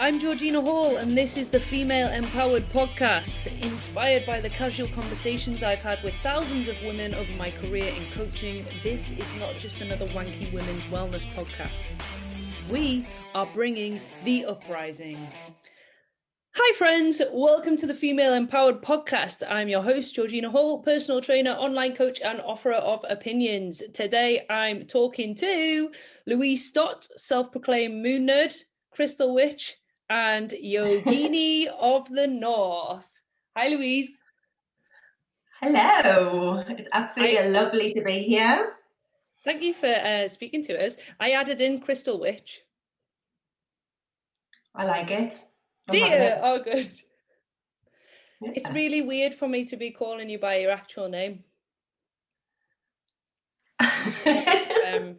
I'm Georgina Hall, and this is the Female Empowered Podcast, inspired by the casual conversations I've had with thousands of women over my career in coaching. This is not just another wanky women's wellness podcast. We are bringing the uprising. Hi friends, welcome to the Female Empowered Podcast. I'm your host, Georgina Hall, personal trainer, online coach and offerer of opinions. Today I'm talking to Louise Stott, self-proclaimed moon nerd, crystal witch, and yogini of the north. Hi Louise. Hello, it's absolutely lovely to be here. Thank you for speaking to us. I added in crystal witch. I like it. Dear, oh good. Yeah. It's really weird for me to be calling you by your actual name. Kind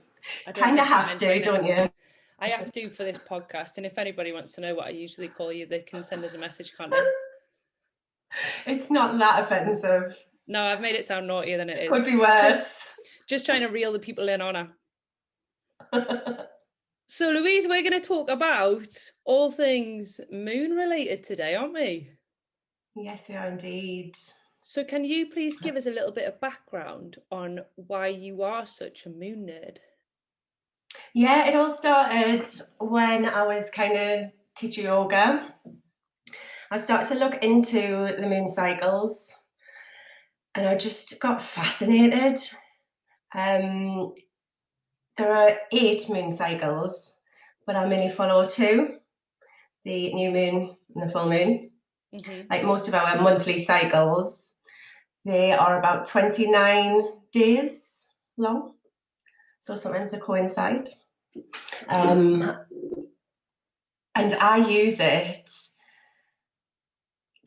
of have to, don't you? I have to for this podcast, and if anybody wants to know what I usually call you, they can send us a message, can't they? It's not that offensive. No, I've made it sound naughtier than it is. Could be worse. Just trying to reel the people in on her. So, Louise, we're going to talk about all things moon related today, aren't we? Yes, we are indeed. So can you please give us a little bit of background on why you are such a moon nerd? Yeah, it all started when I was kind of teaching yoga. I started to look into the moon cycles and I just got fascinated. There are 8 moon cycles, but I mainly follow 2, the new moon and the full moon. Mm-hmm. Like most of our monthly cycles, they are about 29 days long. So sometimes they coincide. And I use it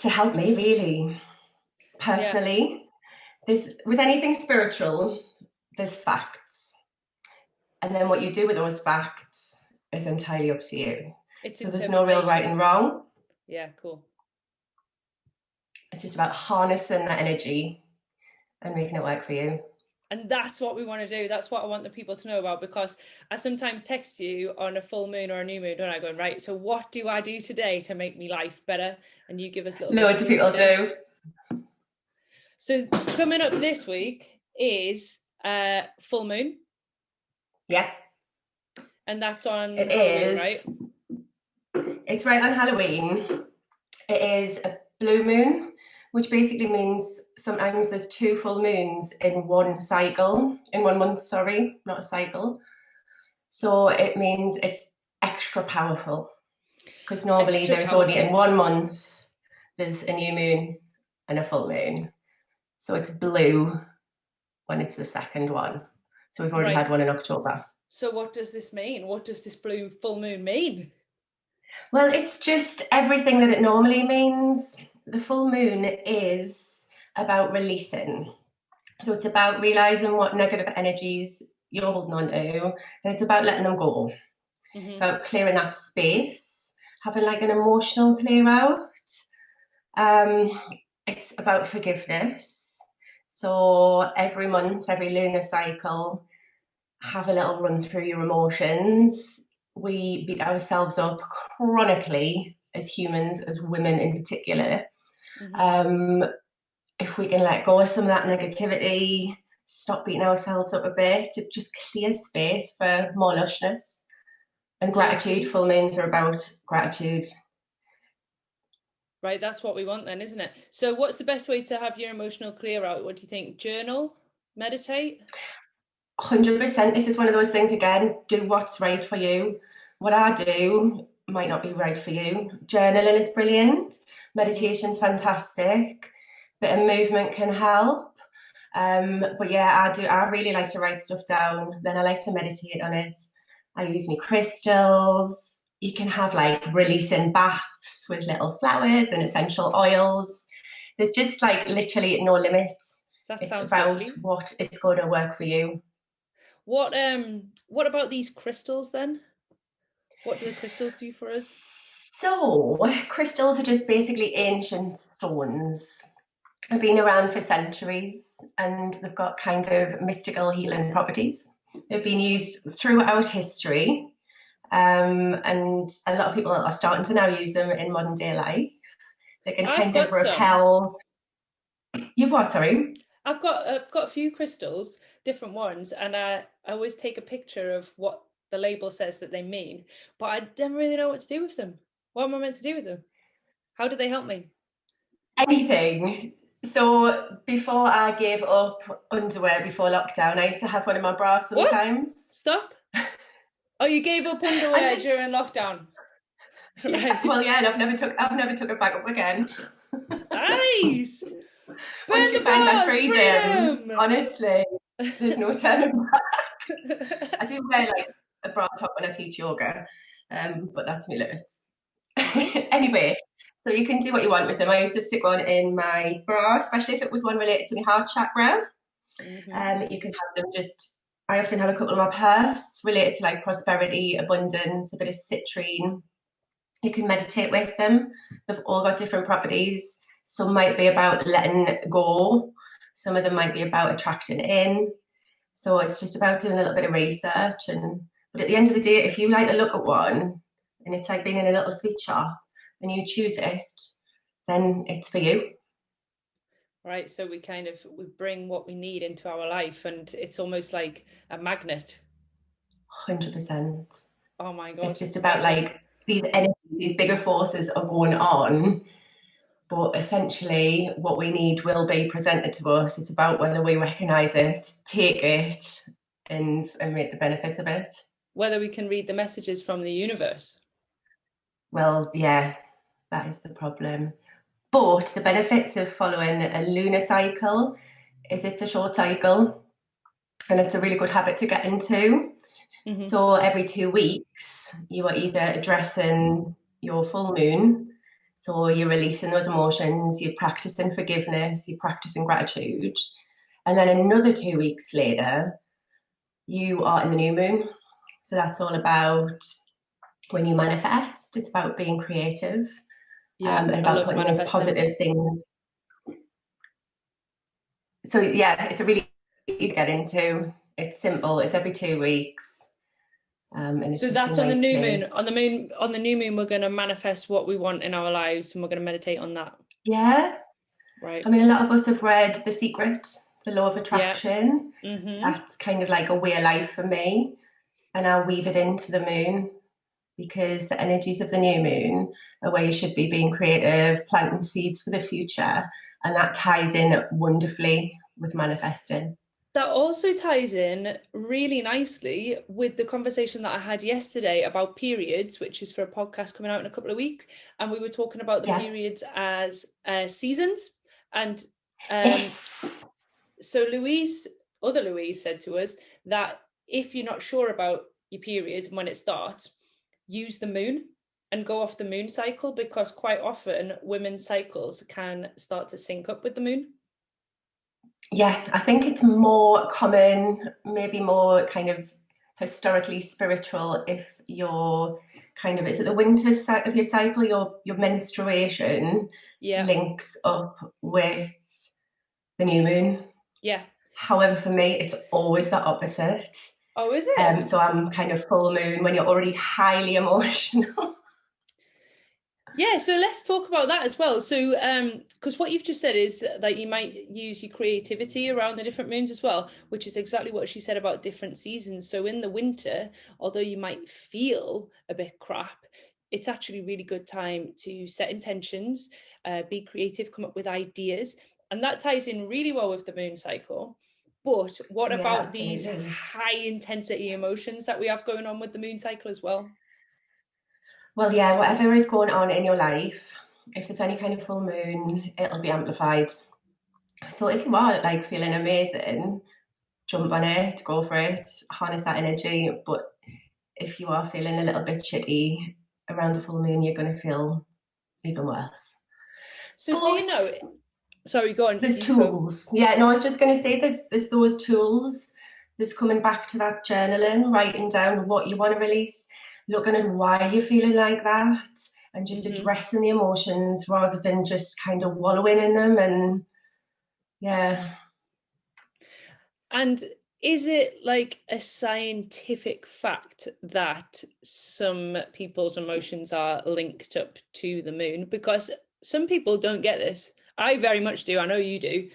to help me really, personally. Yeah. With anything spiritual, there's facts. And then what you do with those facts is entirely up to you. So there's no real right and wrong. Yeah, cool. It's just about harnessing that energy and making it work for you. And that's what we want to do. That's what I want the people to know about, because I sometimes text you on a full moon or a new moon and I go, right, so what do I do today to make my life better? And you give us little loads of people do. So coming up this week is full moon. Yeah. And that's on it Halloween, is. Right? It's right on Halloween. It is a blue moon, which basically means sometimes there's 2 full moons in one month, not a cycle. So it means it's extra powerful, because normally there's only in 1 month, there's a new moon and a full moon. So it's blue when it's the second one. So we've already had one in October. So what does this mean? What does this blue full moon mean? Well, it's just everything that it normally means. The full moon is about releasing. So it's about realizing what negative energies you're holding on to, and it's about letting them go. Mm-hmm. About clearing that space, having like an emotional clear out. It's about forgiveness. So every month, every lunar cycle, have a little run through your emotions. We beat ourselves up chronically as humans, as women in particular. Mm-hmm. If we can let go of some of that negativity, stop beating ourselves up a bit, it just clears space for more lushness. And gratitude, full moons are about gratitude. Right, that's what we want then, isn't it? So what's the best way to have your emotional clear out? What do you think? Journal? Meditate? 100%. This is one of those things, again, do what's right for you. What I do might not be right for you. Journaling is brilliant. Meditation's fantastic. Bit of movement can help. But yeah, I really like to write stuff down. Then I like to meditate on it. I use my crystals. You can have like releasing baths with little flowers and essential oils. There's just like literally no limit. It's about lovely. What is going to work for you. What about these crystals then? What do the crystals do for us? So crystals are just basically ancient stones. They've been around for centuries and they've got kind of mystical healing properties. They've been used throughout history. And a lot of people are starting to now use them in modern day life. They can I've kind of got some. repel. You've what, sorry? I've got a few crystals, different ones, and I always take a picture of what the label says that they mean, but I never really know what to do with them. What am I meant to do with them? How do they help me? Anything. So before I gave up underwear before lockdown, I used to have one in my bra What? sometimes. Stop. Oh, you gave up I underwear just, during lockdown. yeah, Right. well, yeah, and I've never took it back up again. Nice. Once Burn you the find that bras, freedom, freedom. honestly, there's no turning back. I do wear like a bra top when I teach yoga, but that's me limits. Nice. Anyway, so you can do what you want with them. I used to stick one in my bra, especially if it was one related to my heart chakra. Hmm. You can have them just, I often have a couple in my purse related to like prosperity, abundance, a bit of citrine. You can meditate with them. They've all got different properties. Some might be about letting go. Some of them might be about attracting in. So it's just about doing a little bit of research. But at the end of the day, if you like to look at one and it's like being in a little sweet shop and you choose it, then it's for you. Right, so we bring what we need into our life, and it's almost like a magnet. 100%. Oh my It's God, just about amazing. like these energies, these bigger forces are going on. But essentially, what we need will be presented to us. It's about whether we recognize it, take it, and make the benefits of it. Whether we can read the messages from the universe. Well, yeah, that is the problem. But the benefits of following a lunar cycle is it's a short cycle and it's a really good habit to get into. Hmm. So every 2 weeks, you are either addressing your full moon, so you're releasing those emotions, you're practicing forgiveness, you're practicing gratitude. And then another 2 weeks later, you are in the new moon. So that's all about when you manifest, it's about being creative, Yeah, and I about love putting those manifesting. positive things. So yeah, it's a really easy to get into. It's simple. It's every 2 weeks, and it's So just a that's on the nice new moon. place. On the new moon, we're going to manifest what we want in our lives, and we're going to meditate on that. Yeah, I Right. mean, a lot of us have read The Secret, The Law of Yeah. Attraction. Hmm. That's kind of like a way of life for me, and I weave it into the moon because the energies of the new moon are where you should be being creative, planting seeds for the future, and that ties in wonderfully with manifesting. That also ties in really nicely with the conversation that I had yesterday about periods, which is for a podcast coming out in a couple of weeks. And we were talking about the Yeah. periods as seasons. And um, Yes. so other Louise said to us that if you're not sure about your period and when it starts, use the moon and go off the moon cycle, because quite often women's cycles can start to sync up with the moon. Yeah, I think it's more common, maybe more kind of historically spiritual if your kind of is it the winter of your cycle, your menstruation Yeah. links up with the new moon. Yeah. However, for me, it's always the opposite. Oh, is it? So I'm kind of full moon when you're already highly emotional. Yeah, so let's talk about that as well. So, because what you've just said is that you might use your creativity around the different moons as well, which is exactly what she said about different seasons. So, in the winter, although you might feel a bit crap, it's actually a really good time to set intentions, be creative, come up with ideas, and that ties in really well with the moon cycle. But what Yeah, about these absolutely. high intensity emotions that we have going on with the moon cycle as well? Well, yeah, whatever is going on in your life, if there's any kind of full moon, it'll be amplified. So if you are like feeling amazing, jump on it, go for it, harness that energy. But if you are feeling a little bit shitty around the full moon, you're going to feel even worse. So, do you know? But Sorry, go on. there's You go. tools. Yeah, no, I was just going to say there's those tools. There's coming back to that journaling, writing down what you want to release, looking at why you're feeling like that, and just Hmm. addressing the emotions rather than just kind of wallowing in them. And yeah, And Is it like a scientific fact that some people's emotions are linked up to the moon? Because some people don't get this. I very much do. I know you do.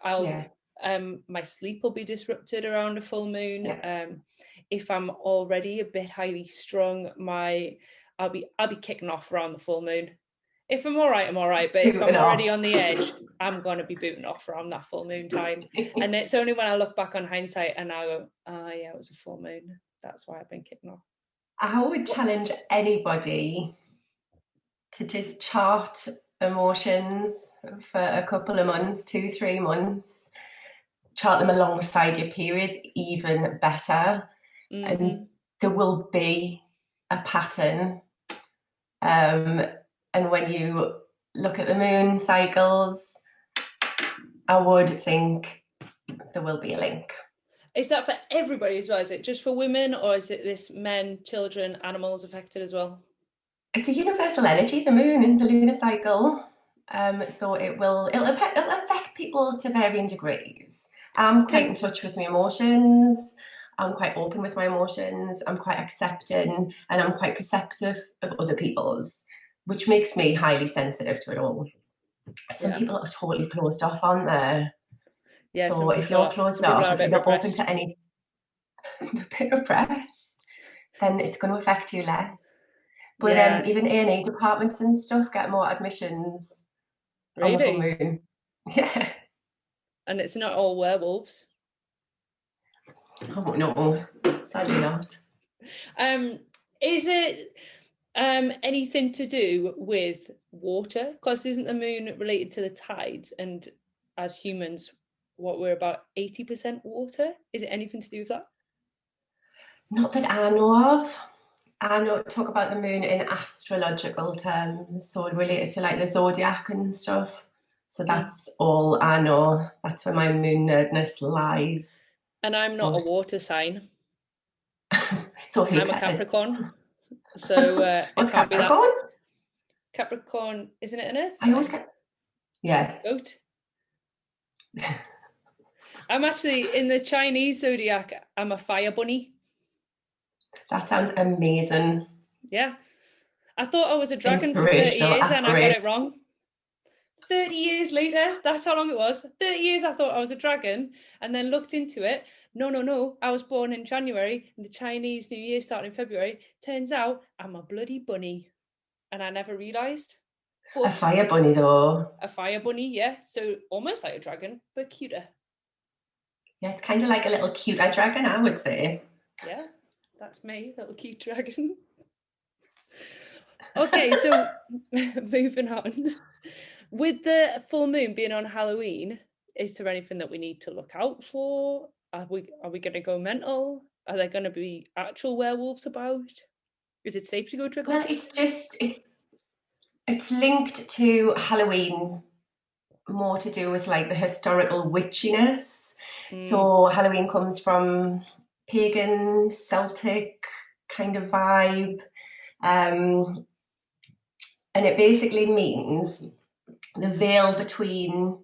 I'll Yeah, my sleep will be disrupted around a full moon. yeah. If I'm already a bit highly strung, I'll be kicking off around the full moon. If I'm all right, I'm all right. But if I'm Booting already off. on the edge, I'm going to be booting off around that full moon time. And it's only when I look back on hindsight and I go, oh, yeah, it was a full moon. That's why I've been kicking off. I would challenge anybody to just chart emotions for a couple of months, 2, 3 months, chart them alongside your periods, even better. And there will be a pattern. And when you look at the moon cycles, I would think there will be a link. Is that for everybody as well? Is it just for women, or is it this men, children, animals affected as well? It's a universal energy, the moon and the lunar cycle. So it'll affect people to varying degrees. I'm quite in touch with my emotions. I'm quite open with my emotions. I'm quite accepting, and I'm quite perceptive of other people's, which makes me highly sensitive to it all. Some people are totally closed off, aren't they? Yeah, So if you're closed off, if you're not open to any, a bit repressed, then it's going to affect you less. But even A&E departments and stuff get more admissions on the full Really? moon. Yeah. And it's not all werewolves. Oh no, sadly not. Is it anything to do with water? Because isn't the moon related to the tides? And as humans, what we're about 80% water? Is it anything to do with that? Not that I know of. I know talk about the moon in astrological terms, so related to like the zodiac and stuff. So that's all I know. That's where my moon nerdness lies. And I'm not a water sign. So who I'm a cares? Capricorn. So What's it can't be that. Capricorn? Capricorn, isn't it an earth I always sign? get, yeah. Goat. I'm actually in the Chinese zodiac. I'm a fire bunny. That sounds amazing. Yeah. I thought I was a dragon for 30 years and I got it wrong. 30 years later, that's how long it was. 30 years I thought I was a dragon and then looked into it. No. I was born in January and the Chinese New Year started in February. Turns out I'm a bloody bunny. And I never realised. A fire bunny though. A fire bunny, yeah. So almost like a dragon, but cuter. Yeah, it's kind of like a little cuter dragon, I would say. Yeah, that's me, little cute dragon. Okay, so moving on. With the full moon being on Halloween, is there anything that we need to look out for? Are we going to go mental? Are there going to be actual werewolves about? Is it safe to go trick or treat? Well, it's linked to Halloween, more to do with like the historical witchiness. So Halloween comes from pagan, Celtic kind of vibe. And it basically means the veil between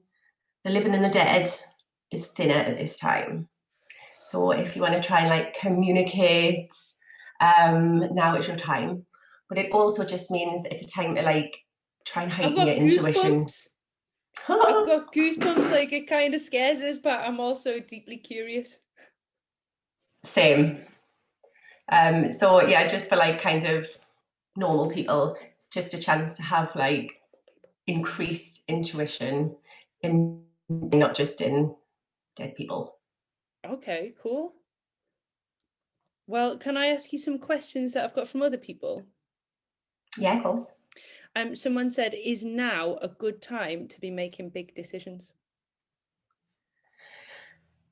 the living and the dead is thinner at this time. So if you want to try and like communicate, now is your time. But it also just means it's a time to like try and heighten your intuition. I've got goosebumps, like it kind of scares us, but I'm also deeply curious. Same. So yeah, just for like kind of normal people, it's just a chance to have like increased intuition in not just in dead people. Okay, cool. Well, can I ask you some questions that I've got from other people? Yeah, of course. Someone said, is now a good time to be making big decisions?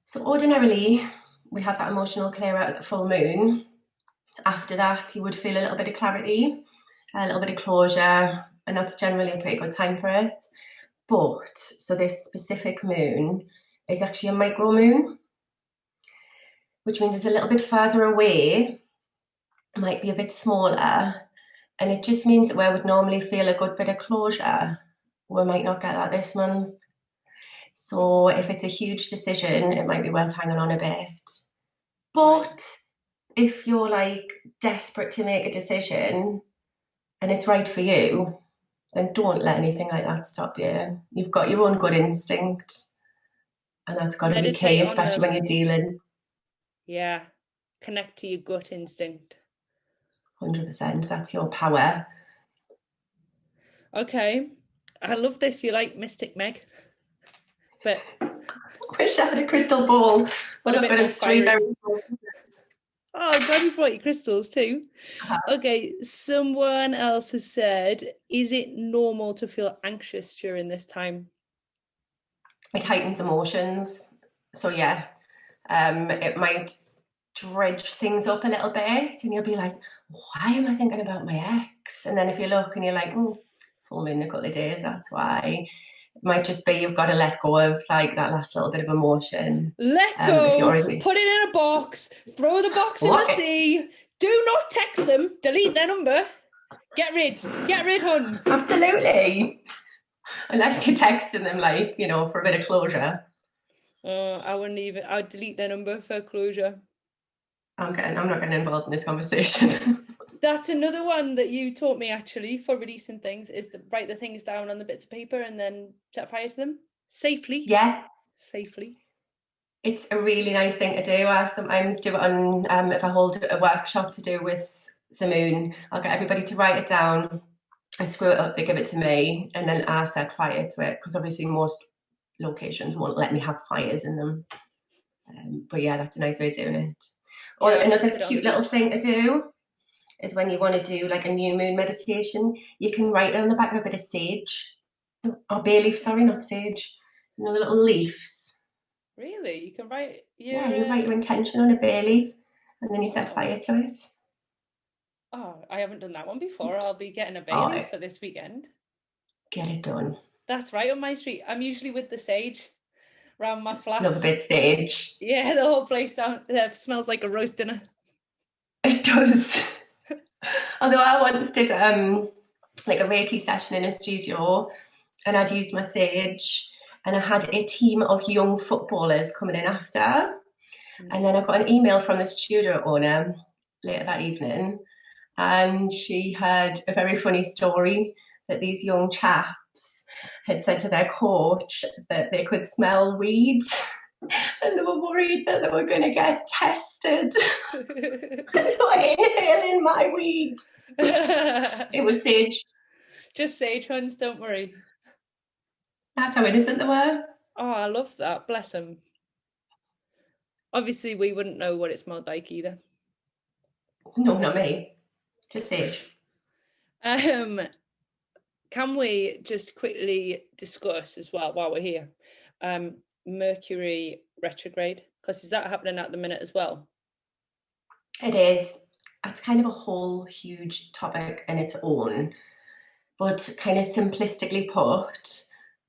So ordinarily, we have that emotional clear out at the full moon. After that, you would feel a little bit of clarity, a little bit of closure, and that's generally a pretty good time for it. But, so this specific moon is actually a micro moon, which means it's a little bit further away, might be a bit smaller, and it just means that where I would normally feel a good bit of closure, we might not get that this month. So if it's a huge decision, it might be worth hanging on a bit. Right. But if you're like desperate to make a decision and it's right for you, then don't let anything like that stop you. You've got your own good instinct, and that's got to be key, Meditate on especially when them. you're dealing. Yeah. Connect to your gut instinct. 100%, that's your power. Okay. I love this. You like Mystic Meg. But I wish I had a crystal ball, but a I've bit got a more three fiery. very. Oh, glad you brought your crystals too. Uh-huh. Okay, someone else has said, is it normal to feel anxious during this time? It heightens emotions. So yeah, it might dredge things up a little bit, and you'll be like, why am I thinking about my ex? And then if you look and you're like, full moon in a couple of days, that's why. It might just be you've got to let go of like that last little bit of emotion. Let If you're go, already put it in a box, throw the box in the look it, sea, do not text them, delete their number, get rid, Huns. absolutely. Unless you're texting them like, for a bit of closure. I wouldn't even, I'd delete their number for closure. I'm not getting involved in this conversation. That's another one that you taught me actually for releasing things, is to write the things down on the bits of paper and then set fire to them safely. Yeah. Safely. It's a really nice thing to do. I sometimes do it on, if I hold a workshop to do with the moon, I'll get everybody to write it down. I screw it up, they give it to me, and then I set fire to it, because obviously most locations won't let me have fires in them. But yeah, that's a nice way of doing it. Or Yeah, another cute little thing to do is when you want to do like a new moon meditation, you can write it on the back of a bit of sage. Or bay leaf, sorry, not sage. The little leaves. Really? You can write your... Yeah, you write your intention on a bay leaf and then you set fire to it. Oh, I haven't done that one before. I'll be getting a bay leaf for this weekend. Get it done. That's right on my street. I'm usually with the sage around my flat. Love a bit sage. Yeah, the whole place smells like a roast dinner. It does. Although I once did like a Reiki session in a studio, and I'd used my sage, and I had a team of young footballers coming in after. And then I got an email from the studio owner later that evening, and she had a very funny story that these young chaps had said to their coach that they could smell weed, and they were worried that they were going to get tested. They were inhaling my weed. It was sage. Just sage, Huns, don't worry. That's how innocent they were. Oh, I love that. Bless them. Obviously, we wouldn't know what it smelled like either. No, not me. Just sage. Can we just quickly discuss as well while we're here, Mercury retrograde? Because is that happening at the minute as well? It is. It's kind of a whole huge topic in its own. But kind of simplistically put,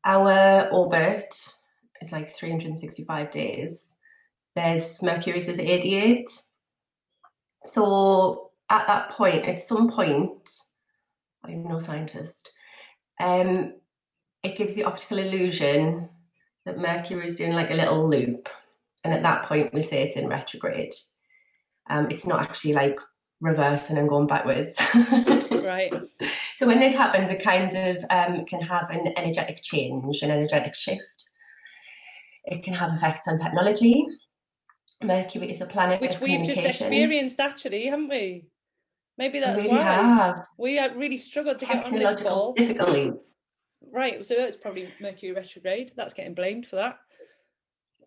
our orbit is like 365 days. There's Mercury's is 88. So at that point, at some point, I'm no scientist, it gives the optical illusion that Mercury is doing like a little loop. And at that point, we say it's in retrograde. It's not actually like reversing and going backwards. Right. So when this happens, it kind of can have an energetic change, an energetic shift. It can have effects on technology. Mercury is a planet which of we've just experienced, actually, haven't we? Maybe that's we really why have. we really struggled to get on this call. Difficulties. Right, so it's probably Mercury retrograde. That's getting blamed for that.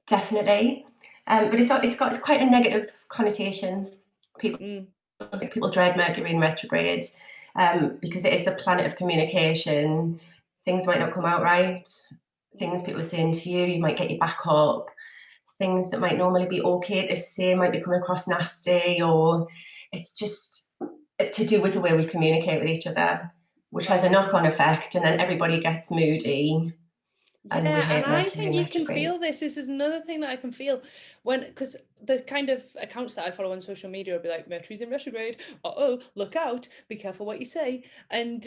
Definitely, but it's quite a negative connotation. People dread Mercury in retrograde because it is the planet of communication. Things might not come out right. Things people are saying to you might get you back up. Things that might normally be okay to say might be coming across nasty, or it's just to do with the way we communicate with each other, which has a knock-on effect, and then everybody gets moody. And I think you can feel this. This is another thing that I can feel because the kind of accounts that I follow on social media will be like, Mercury's in retrograde. Oh, look out! Be careful what you say. And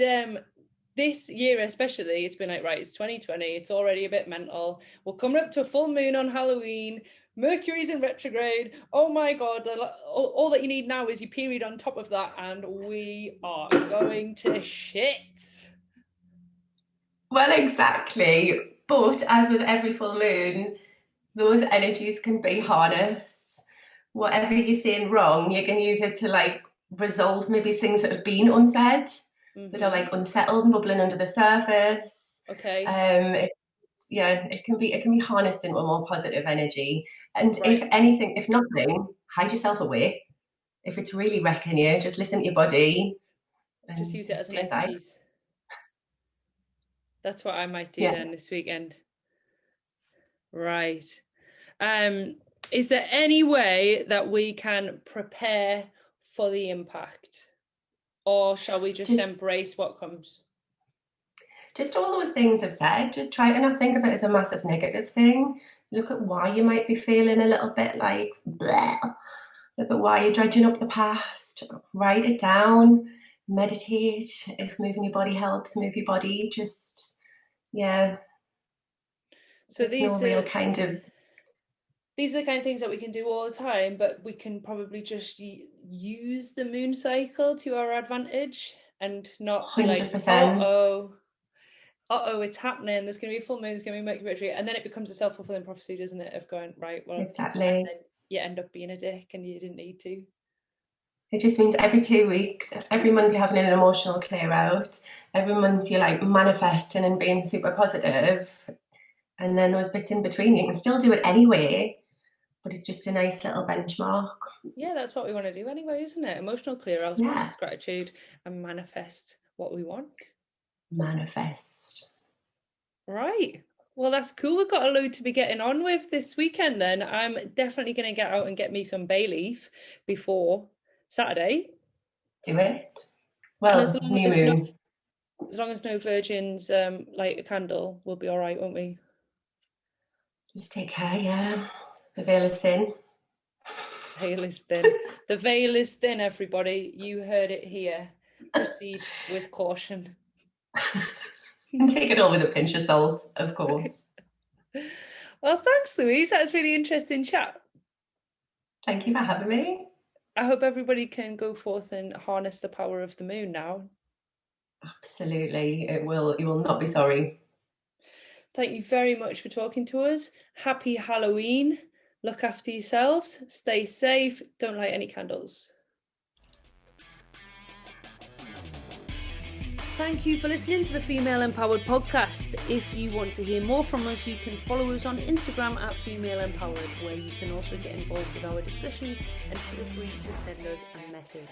this year especially, it's been like, right, it's 2020, it's already a bit mental. We're coming up to a full moon on Halloween. Mercury's in retrograde. Oh my God, all that you need now is your period on top of that, and we are going to shit. Well, exactly. But as with every full moon, those energies can be harnessed. Whatever you're saying wrong, you can use it to like resolve maybe things that have been unsaid, that are like unsettled and bubbling under the surface. Okay. It can be harnessed into a more positive energy. And if anything, if nothing, hide yourself away. If it's really wrecking you, just listen to your body. And just use it as an inside. excuse. That's what I might do then this weekend. Right. Is there any way that we can prepare for the impact? Or shall we just embrace what comes? Just all those things I've said, just try to not think of it as a massive negative thing. Look at why you might be feeling a little bit like bleh. Look at why you're dredging up the past. Write it down. Meditate. If moving your body helps, move your body. Just, yeah. So these are the kind of things that we can do all the time, but we can probably just use the moon cycle to our advantage and not 100%. Be like, it's happening, there's going to be a full moon, there's going to be Mercury retrograde, and then it becomes a self-fulfilling prophecy, doesn't it, of going, right, well, exactly. And then you end up being a dick and you didn't need to. It just means every 2 weeks, every month you're having an emotional clear out, every month you're like manifesting and being super positive, and then those bits in between, you can still do it anyway, but it's just a nice little benchmark. Yeah, that's what we want to do anyway, isn't it? Emotional clear out, conscious gratitude, and manifest what we want. Manifest. Right. Well, that's cool. We've got a load to be getting on with this weekend then. I'm definitely going to get out and get me some bay leaf before Saturday. Do it. Well, new moon. As long as no virgins light a candle, we'll be all right, won't we? Just take care, yeah. The veil is thin. The veil is thin. The veil is thin, everybody. You heard it here. Proceed with caution. And take it all with a pinch of salt, of course. Well, thanks, Louise. That was really interesting chat. Thank you for having me. I hope everybody can go forth and harness the power of the moon now. Absolutely. You will not be sorry. Thank you very much for talking to us. Happy Halloween. Look after yourselves. Stay safe. Don't light any candles. Thank you for listening to the Female Empowered podcast. If you want to hear more from us, you can follow us on Instagram at Female Empowered, where you can also get involved with our discussions and feel free to send us a message.